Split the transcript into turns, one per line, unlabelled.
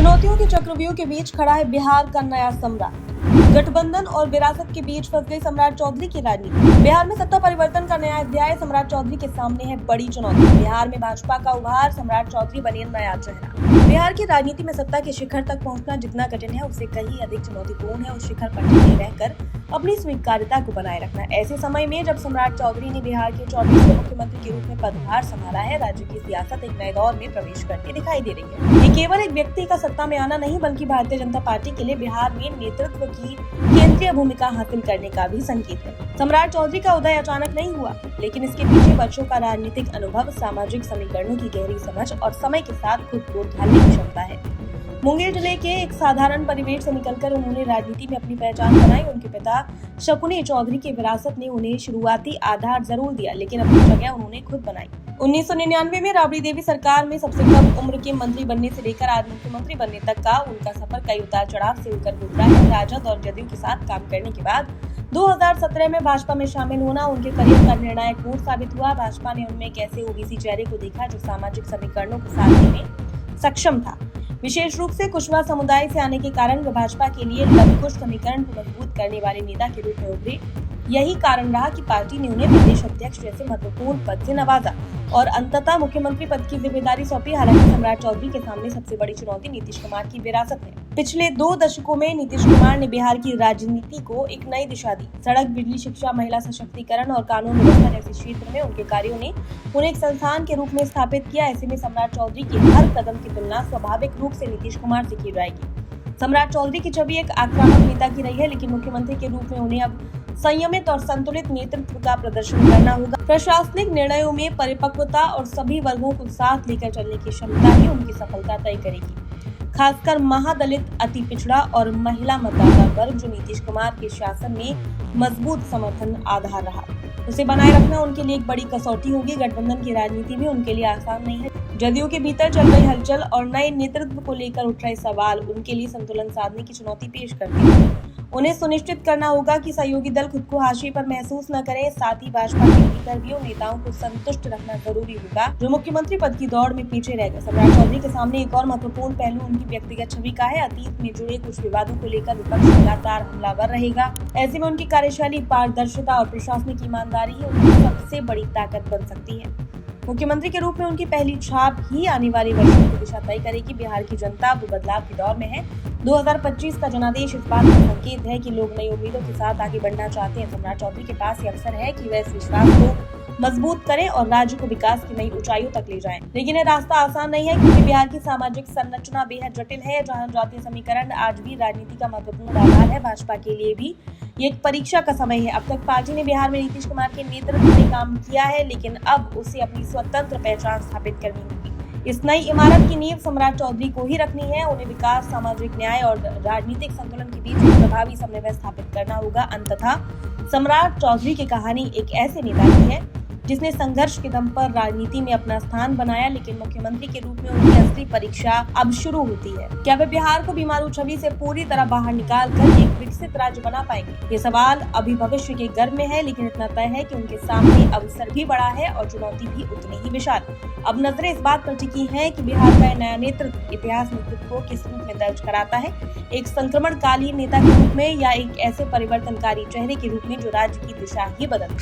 चुनौतियों के चक्रव्यूह के बीच खड़ा है बिहार का नया सम्राट। गठबंधन और विरासत के बीच फंस गई सम्राट चौधरी की राजनीति। बिहार में सत्ता परिवर्तन का नया अध्याय। सम्राट चौधरी के सामने है बड़ी चुनौती। बिहार में भाजपा का उभार, सम्राट चौधरी बने नया चेहरा। बिहार की राजनीति में सत्ता के शिखर तक पहुंचना जितना कठिन है, उससे कहीं अधिक चुनौतीपूर्ण है उस शिखर पर टिके रहकर अपनी स्वीकार्यता को बनाए रखना। ऐसे समय में जब सम्राट चौधरी ने बिहार के 24वें मुख्यमंत्री के रूप में पदभार संभाला है, राज्य की सियासत एक नए दौर में प्रवेश करती दिखाई दे रही है। ये केवल एक व्यक्ति का सत्ता में आना नहीं, बल्कि भारतीय जनता पार्टी के लिए बिहार में नेतृत्व की केंद्रीय भूमिका हासिल करने का भी संकेत है। सम्राट चौधरी का उदय अचानक नहीं हुआ, लेकिन इसके पीछे वर्षों का राजनीतिक अनुभव, सामाजिक समीकरणों की गहरी समझ और समय के साथ खुद को ढालने की क्षमता है। मुंगेर जिले के एक साधारण परिवेश से निकलकर उन्होंने राजनीति में अपनी पहचान बनाई। उनके पिता शकुनी चौधरी की विरासत ने उन्हें शुरुआती आधार जरूर दिया, लेकिन अपनी जगह उन्होंने खुद बनाई। 1999 में राबड़ी देवी सरकार में सबसे कम उम्र के मंत्री बनने से लेकर आज मुख्यमंत्री बनने तक का उनका सफर कई उतार चढ़ाव से होकर गुजरा है। राजद और जदयू के साथ काम करने के बाद 2017 में भाजपा में शामिल होना उनके करियर का निर्णायक मोड़ साबित हुआ। भाजपा ने उनमें एक ऐसे ओबीसी चेहरे को देखा जो सामाजिक समीकरणों को साधने में सक्षम था। विशेष रूप से कुशवा समुदाय से आने के कारण वे भाजपा के लिए लघुकुश समीकरण को मजबूत करने वाले नेता के रूप में उभरे। यही कारण रहा कि पार्टी ने उन्हें प्रदेश अध्यक्ष जैसे महत्वपूर्ण पद से नवाजा और अंततः मुख्यमंत्री पद की जिम्मेदारी सौंपी। हालांकि सम्राट चौधरी के सामने सबसे बड़ी चुनौती नीतीश कुमार की विरासत है। पिछले 2 दशकों में नीतीश कुमार ने बिहार की राजनीति को एक नई दिशा दी। सड़क, बिजली, शिक्षा, महिला सशक्तिकरण और कानून व्यवस्था जैसे क्षेत्र में उनके कार्यों ने उन्हें एक संस्थान के रूप में स्थापित किया। ऐसे में सम्राट चौधरी की हर कदम की तुलना स्वाभाविक रूप से नीतीश कुमार से की जाएगी। सम्राट चौधरी की छवि एक आक्रामक नेता की रही है, लेकिन मुख्यमंत्री के रूप में उन्हें अब संयमित और संतुलित नेतृत्व का प्रदर्शन करना होगा। प्रशासनिक निर्णयों में परिपक्वता और सभी वर्गों को साथ लेकर चलने की क्षमता ही उनकी सफलता तय करेगी। खासकर महादलित, अति पिछड़ा और महिला मतदाता वर्ग, जो नीतीश कुमार के शासन में मजबूत समर्थन आधार रहा, उसे बनाए रखना उनके लिए एक बड़ी कसौटी होगी। गठबंधन की राजनीति भी उनके लिए आसान नहीं है। जदयू के भीतर चल रही हलचल और नए नेतृत्व को लेकर उठ रहे सवाल उनके लिए संतुलन साधने की चुनौती पेश करते हैं। उन्हें सुनिश्चित करना होगा कि सहयोगी दल खुद को हाशिए पर महसूस न करें। साथ ही भाजपा के भीतर भी उन नेताओं को संतुष्ट रखना जरूरी होगा जो मुख्यमंत्री पद की दौड़ में पीछे रह गए। सम्राट चौधरी के सामने एक और महत्वपूर्ण पहलू उनकी व्यक्तिगत छवि का है। अतीत में जुड़े कुछ विवादों को लेकर विपक्ष लगातार हमलावर रहेगा। ऐसे में उनकी कार्यशैली, पारदर्शिता और प्रशासनिक ईमानदारी ही उनकी सबसे बड़ी ताकत बन सकती है। मुख्यमंत्री के रूप में उनकी पहली छाप ही आने वाले वर्षों की दिशा तय करेगी। बिहार की जनता अब बदलाव के दौर में है। 2025 का जनादेश इस बात का संकेत है कि लोग नई उम्मीदों के साथ आगे बढ़ना चाहते हैं। सम्राट चौधरी के पास ये अवसर है कि वह इस विश्वास को मजबूत करें और राज्य को विकास की नई ऊंचाइयों तक ले जाएं। लेकिन यह रास्ता आसान नहीं है, क्योंकि बिहार की सामाजिक संरचना बेहद जटिल है, जहां जातीय समीकरण आज भी राजनीति का महत्वपूर्ण आधार है। भाजपा के लिए भी ये एक परीक्षा का समय है। अब तक पार्टी ने बिहार में नीतीश कुमार के नेतृत्व में काम किया है, लेकिन अब उसे अपनी स्वतंत्र पहचान स्थापित करनी होगी। इस नई इमारत की नींव सम्राट चौधरी को ही रखनी है। उन्हें विकास, सामाजिक न्याय और राजनीतिक संतुलन के बीच एक प्रभावी समन्वय स्थापित करना होगा। अंततः सम्राट चौधरी की कहानी एक ऐसे नेता की है जिसने संघर्ष के दम पर राजनीति में अपना स्थान बनाया, लेकिन मुख्यमंत्री के रूप में उनकी असली परीक्षा अब शुरू होती है। क्या वे बिहार को बीमारू छवि से पूरी तरह बाहर निकाल कर एक विकसित राज्य बना पाएंगे? ये सवाल अभी भविष्य के गर्भ में है, लेकिन इतना तय है कि उनके सामने अवसर भी बड़ा है और चुनौती भी उतनी ही विशाल। अब नजरें इस बात पर टिकी हैं कि बिहार का नया नेतृत्व इतिहास नेतृत्व को किस रूप में दर्ज कराता है, एक संक्रमणकालीन नेता के रूप में या एक ऐसे परिवर्तनकारी चेहरे के रूप में जो राज्य की दिशा ही बदल